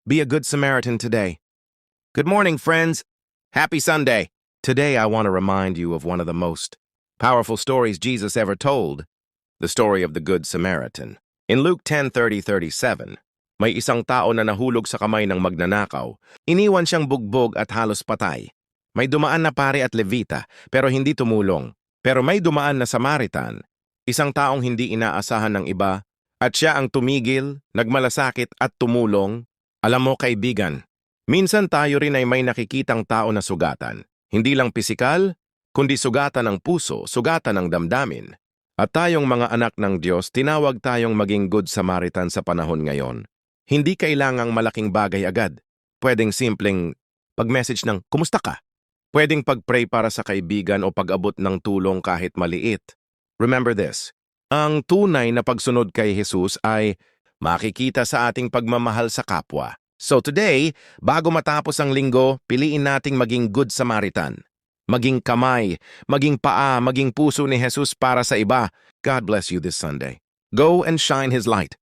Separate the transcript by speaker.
Speaker 1: Be a good Samaritan today. Good morning, friends. Happy Sunday. Today, I want to remind you of one of the most powerful stories Jesus ever told, the story of the Good Samaritan. In Luke 10:30-37, may isang tao na nahulog sa kamay ng magnanakaw. Iniwan siyang bugbog at halos patay. May dumaan na pare at levita, pero hindi tumulong. Pero may dumaan na Samaritan, isang taong hindi inaasahan ng iba, at siya ang tumigil, nagmalasakit at tumulong. Alam mo, kaibigan, minsan tayo rin ay may nakikitang tao na sugatan. Hindi lang pisikal, kundi sugatan ng puso, sugatan ng damdamin. At tayong mga anak ng Diyos, tinawag tayong maging Good Samaritan sa panahon ngayon. Hindi kailangang malaking bagay agad. Pwedeng simpleng pag-message ng, "Kumusta ka?" Pwedeng pag-pray para sa kaibigan o pag-abot ng tulong kahit maliit. Remember this, ang tunay na pagsunod kay Jesus ay makikita sa ating pagmamahal sa kapwa. So today, bago matapos ang linggo, piliin nating maging Good Samaritan. Maging kamay, maging paa, maging puso ni Jesus para sa iba. God bless you this Sunday. Go and shine His light.